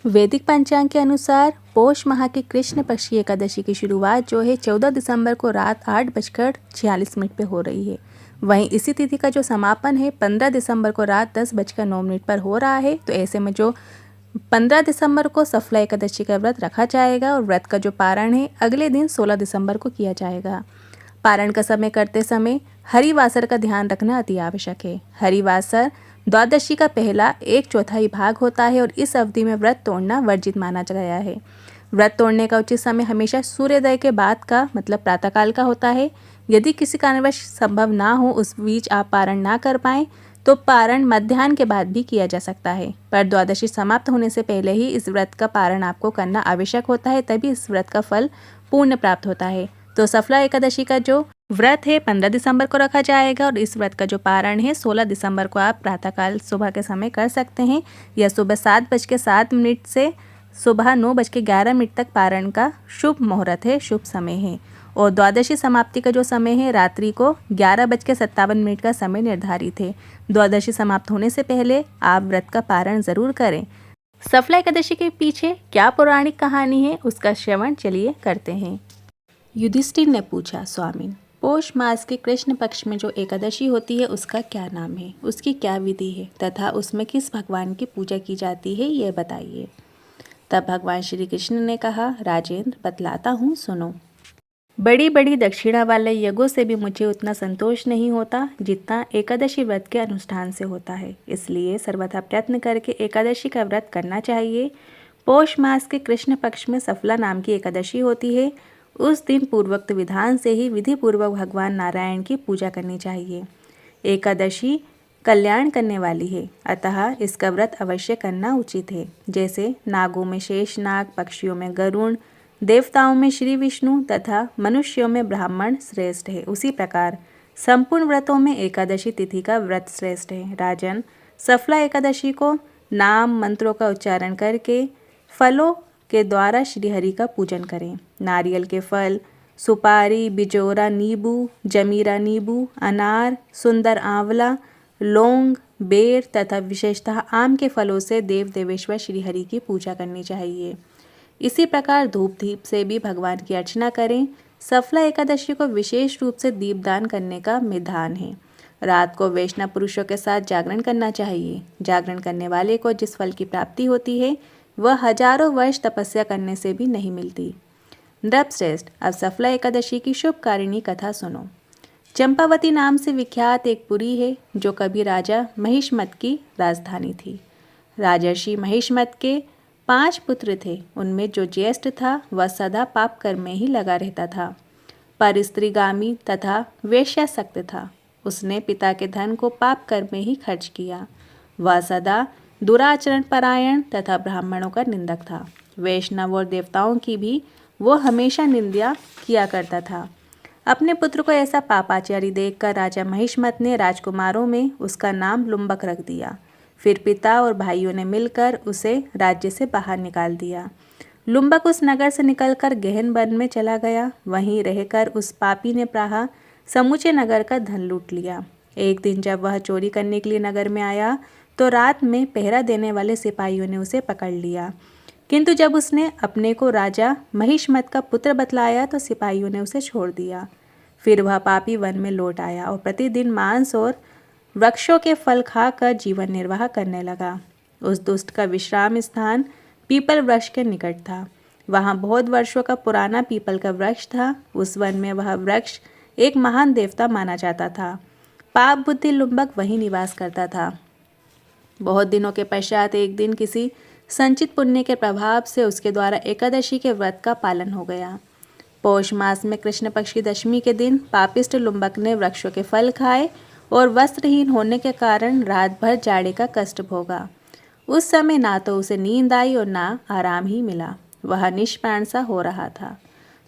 वैदिक पंचांग के अनुसार पौष माह की कृष्ण पक्ष की एकादशी की शुरुआत जो है 14 दिसंबर को रात 8:46 पे हो रही है। वहीं इसी तिथि का जो समापन है 15 दिसंबर को रात 10:09 पर हो रहा है। तो ऐसे में जो 15 दिसंबर को सफला एकादशी का व्रत रखा जाएगा और व्रत का जो पारण है अगले दिन 16 दिसंबर को किया जाएगा। पारण का समय करते समय हरिवासर का ध्यान रखना अति आवश्यक है। हरिवासर द्वादशी का पहला 1/4 भाग होता है और इस अवधि में व्रत तोड़ना वर्जित माना गया है। व्रत तोड़ने का उचित समय हमेशा सूर्योदय के बाद का मतलब प्रातःकाल का होता है। यदि किसी कारणवश संभव ना हो, उस बीच आप पारण ना कर पाएँ तो पारण मध्याह्न के बाद भी किया जा सकता है, पर द्वादशी समाप्त होने से पहले ही इस व्रत का पारण आपको करना आवश्यक होता है, तभी इस व्रत का फल पूर्ण प्राप्त होता है। तो सफला एकादशी का जो व्रत है 15 दिसंबर को रखा जाएगा और इस व्रत का जो पारण है 16 दिसंबर को आप प्रातःकाल सुबह के समय कर सकते हैं। यह सुबह 7:07 से सुबह 9:11 तक पारण का शुभ मुहूर्त है, शुभ समय है। और द्वादशी समाप्ति का जो समय है रात्रि को 11:57 का समय निर्धारित है। द्वादशी समाप्त होने से पहले आप व्रत का पारण जरूर करें। सफला एकादशी के पीछे क्या पौराणिक कहानी है उसका श्रवण चलिए करते हैं। युधिष्ठिर ने पूछा, स्वामिन, पौष मास के कृष्ण पक्ष में जो एकादशी होती है उसका क्या नाम है, उसकी क्या विधि है तथा उसमें किस भगवान की पूजा की जाती है, यह बताइए। तब भगवान श्री कृष्ण ने कहा, राजेंद्र, बतलाता हूँ, सुनो। बड़ी बड़ी दक्षिणा वाले यज्ञों से भी मुझे उतना संतोष नहीं होता जितना एकादशी व्रत के अनुष्ठान से होता है। इसलिए सर्वथा प्रयत्न करके एकादशी का व्रत करना चाहिए। पौष मास के कृष्ण पक्ष में सफला नाम की एकादशी होती है। उस दिन पूर्वोक्त विधान से ही विधि पूर्वक भगवान नारायण की पूजा करनी चाहिए। एकादशी कल्याण करने वाली है, अतः इसका व्रत अवश्य करना उचित है। जैसे नागों में शेषनाग, पक्षियों में गरुण, देवताओं में श्री विष्णु तथा मनुष्यों में ब्राह्मण श्रेष्ठ है, उसी प्रकार संपूर्ण व्रतों में एकादशी तिथि का व्रत श्रेष्ठ है। राजन, सफला एकादशी को नाम मंत्रों का उच्चारण करके फलों के द्वारा श्रीहरि का पूजन करें। नारियल के फल, सुपारी, बिजोरा नींबू, जमीरा नींबू, अनार, सुंदर आंवला, लौंग, बेर तथा विशेषतः आम के फलों से देव देवेश्वर श्रीहरि की पूजा करनी चाहिए। इसी प्रकार धूप दीप से भी भगवान की अर्चना करें। सफला एकादशी को विशेष रूप से दीपदान करने का विधान है। रात को वैष्णव पुरुषों के साथ जागरण करना चाहिए। जागरण करने वाले को जिस फल की प्राप्ति होती है वह हजारों वर्ष तपस्या करने से भी नहीं मिलती। नृपश्रेष्ठ, अब सफला एकादशी की शुभकारिणी कथा सुनो। चंपावती नाम से विख्यात एक पुरी है जो कभी राजा महिष्मत की राजधानी थी। राजर्षि महिष्मत के 5 पुत्र थे। उनमें जो ज्येष्ठ था वह सदा पाप कर्म में ही लगा रहता था, पर स्त्रीगामी तथा वेश्यासक्त था। उसने पिता के धन को पाप कर्म में ही खर्च किया। वह सदा दुराचरण परायण तथा ब्राह्मणों का निंदक था। वैष्णव और देवताओं की भी वो हमेशा निंदा किया करता था। अपने पुत्र को ऐसा पापाचारी देखकर राजा महिष्मत ने राजकुमारों में उसका नाम लुम्बक रख दिया। फिर पिता और भाइयों ने मिलकर उसे राज्य से बाहर निकाल दिया। लुम्बक उस नगर से निकलकर गहन वन में चला गया। वहीं रहकर उस पापी ने प्राह समूचे नगर का धन लूट लिया। एक दिन जब वह चोरी करने के लिए नगर में आया तो रात में पहरा देने वाले सिपाहियों ने उसे पकड़ लिया, किंतु जब उसने अपने को राजा महिष्मत का पुत्र बतलाया तो सिपाहियों ने उसे छोड़ दिया। फिर वह पापी वन में लौट आया और प्रतिदिन मांस और वृक्षों के फल खाकर जीवन निर्वाह करने लगा। उस दुष्ट का विश्राम स्थान पीपल वृक्ष के निकट था। वहाँ बहुत वर्षों का पुराना पीपल का वृक्ष था। उस वन में वह वृक्ष एक महान देवता माना जाता था। पाप बुद्धि लुम्बक वहीं निवास करता था। बहुत दिनों के पश्चात एक दिन किसी संचित पुण्य के प्रभाव से उसके द्वारा एकादशी के व्रत का पालन हो गया। पौष मास में कृष्ण पक्ष की दशमी के दिन पापिष्ट लुम्बक ने वृक्षों के फल खाए और वस्त्रहीन होने के कारण रात भर जाड़े का कष्ट भोगा। उस समय ना तो उसे नींद आई और ना आराम ही मिला। वह निष्प्राण सा हो रहा था।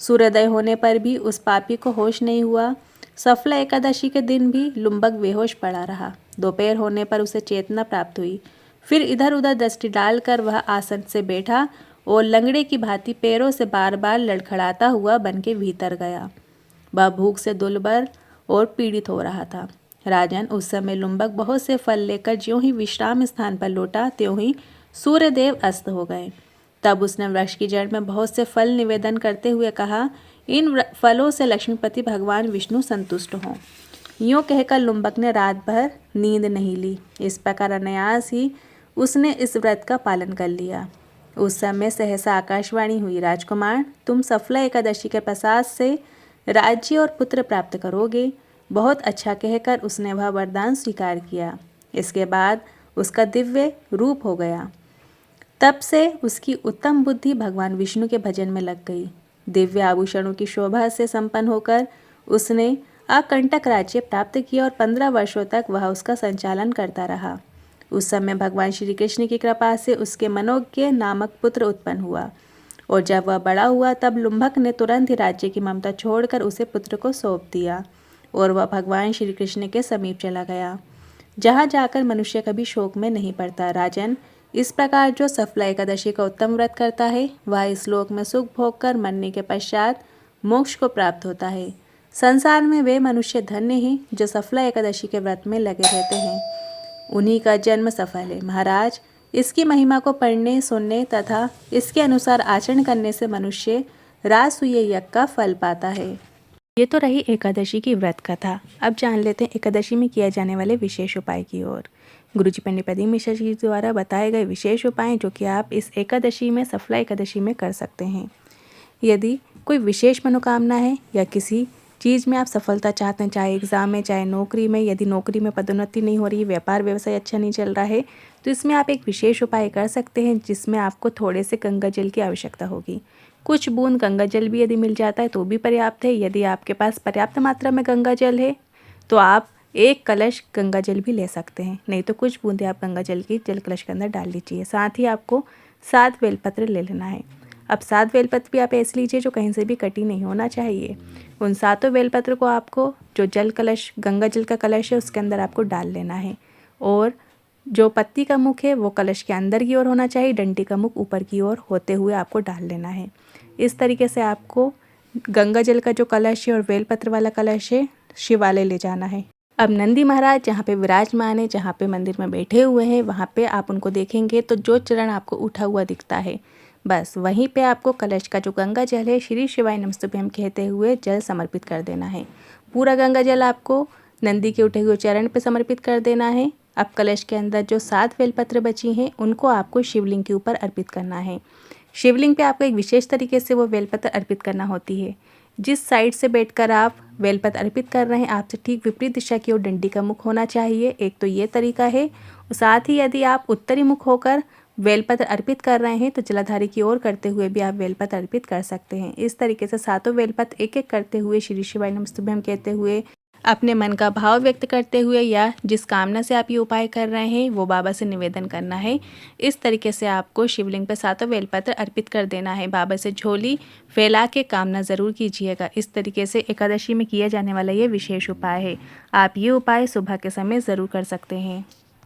सूर्योदय होने पर भी उस पापी को होश नहीं हुआ। सफला एकादशी के दिन भी लुम्बक बेहोश पड़ा रहा। दोपहर होने पर उसे चेतना प्राप्त हुई। फिर इधर उधर दृष्टि डालकर वह आसन से बैठा और लंगड़े की भांति पैरों से बार बार लड़खड़ाता हुआ बन के भीतर गया। वह भूख से दुर्बल और पीड़ित हो रहा था। राजन, उस समय लुम्बक बहुत से फल लेकर ज्यों ही विश्राम स्थान पर लौटा त्यों ही सूर्यदेव अस्त हो गए। तब उसने वृक्ष की जड़ में बहुत से फल निवेदन करते हुए कहा, इन फलों से लक्ष्मीपति भगवान विष्णु संतुष्ट हों। यूँ कहकर लुम्बक ने रात भर नींद नहीं ली। इस प्रकार अनायास ही उसने इस व्रत का पालन कर लिया। उस समय सहसा आकाशवाणी हुई, राजकुमार, तुम सफला एकादशी के प्रसाद से राज्य और पुत्र प्राप्त करोगे। बहुत अच्छा कहकर उसने वह वरदान स्वीकार किया। इसके बाद उसका दिव्य रूप हो गया। तब से उसकी उत्तम बुद्धि भगवान विष्णु के भजन में लग गई। दिव्य आभूषणों की शोभा से संपन्न होकर उसने अकंटक राज्य प्राप्त किया और 15 वर्षों तक वह उसका संचालन करता रहा। उस समय भगवान श्री कृष्ण की कृपा से उसके मनोज्ञ नामक पुत्र उत्पन्न हुआ और जब वह बड़ा हुआ तब लुम्भक ने तुरंत ही राज्य की ममता छोड़कर उसे पुत्र को सौंप दिया और वह भगवान श्री कृष्ण के समीप चला गया, जहाँ जाकर मनुष्य कभी शोक में नहीं पड़ता। राजन, इस प्रकार जो सफला एकादशी का उत्तम व्रत करता है वह इस लोक में सुख भोग कर मरने के पश्चात मोक्ष को प्राप्त होता है। संसार में वे मनुष्य धन्य हैं जो सफला एकादशी के व्रत में लगे रहते हैं, उन्हीं का जन्म सफल है। महाराज, इसकी महिमा को पढ़ने, सुनने तथा इसके अनुसार आचरण करने से मनुष्य राजसूय यज्ञ का फल पाता है। ये तो रही एकादशी की व्रत कथा। अब जान लेते हैं एकादशी में किए जाने वाले विशेष उपाय की ओर। गुरुजी पंडित प्रदीप मिश्रा जी द्वारा बताए गए विशेष उपाय जो कि आप इस एकादशी में, सफला एकादशी में कर सकते हैं। यदि कोई विशेष मनोकामना है या किसी चीज़ में आप सफलता चाहते हैं, चाहे एग्ज़ाम में, चाहे नौकरी में, यदि नौकरी में पदोन्नति नहीं हो रही, व्यापार व्यवसाय अच्छा नहीं चल रहा है, तो इसमें आप एक विशेष उपाय कर सकते हैं जिसमें आपको थोड़े से गंगा जल की आवश्यकता होगी। कुछ बूंद गंगा जल भी यदि मिल जाता है तो भी पर्याप्त है। यदि आपके पास पर्याप्त मात्रा में गंगा जल है तो आप 1 कलश गंगा जल भी ले सकते हैं, नहीं तो कुछ बूंदें आप गंगा जल की जल कलश के अंदर डाल लीजिए। साथ ही आपको 7 बेलपत्र ले लेना है। अब 7 बेलपत्र भी आप ऐसे लीजिए जो कहीं से भी कटी नहीं होना चाहिए। उन 7 बेलपत्र को आपको जो जल कलश, गंगा जल का कलश है, उसके अंदर आपको डाल लेना है और जो पत्ती का मुख है वो कलश के अंदर की ओर होना चाहिए, डंडी का मुख ऊपर की ओर होते हुए आपको डाल लेना है। इस तरीके से आपको गंगा जल का जो कलश है और बेलपत्र वाला कलश है शिवालय ले जाना है। अब नंदी महाराज जहाँ पे विराजमान है, जहाँ पे मंदिर में बैठे हुए हैं, वहाँ पे आप उनको देखेंगे तो जो चरण आपको उठा हुआ दिखता है, बस वहीं पे आपको कलश का जो गंगा जल है श्री शिवाय नमस्तुभ्यम कहते हुए जल समर्पित कर देना है। पूरा गंगा जल आपको नंदी के उठे हुए चरण पे समर्पित कर देना है। अब कलश के अंदर जो 7 बेलपत्र बची हैं उनको आपको शिवलिंग के ऊपर अर्पित करना है। शिवलिंग पे आपको एक विशेष तरीके से वो बेलपत्र अर्पित करना होती है। जिस साइड से बैठकर आप बेलपत्र अर्पित कर रहे हैं, आपसे ठीक विपरीत दिशा की ओर डंडी का मुख होना चाहिए। एक तो ये तरीका है। साथ ही यदि आप उत्तरी मुख होकर बेलपत्र अर्पित कर रहे हैं तो जलाधारी की ओर करते हुए भी आप बेलपत्र अर्पित कर सकते हैं। इस तरीके से 7 बेलपत्र एक एक करते हुए श्री शिवाय नमस्तुभ्यम कहते हुए अपने मन का भाव व्यक्त करते हुए या जिस कामना से आप ये उपाय कर रहे हैं वो बाबा से निवेदन करना है। इस तरीके से आपको शिवलिंग पर 7 बेलपत्र अर्पित कर देना है। बाबा से झोली फैला के कामना ज़रूर कीजिएगा। इस तरीके से एकादशी में किया जाने वाला ये विशेष उपाय है। आप ये उपाय सुबह के समय ज़रूर कर सकते हैं।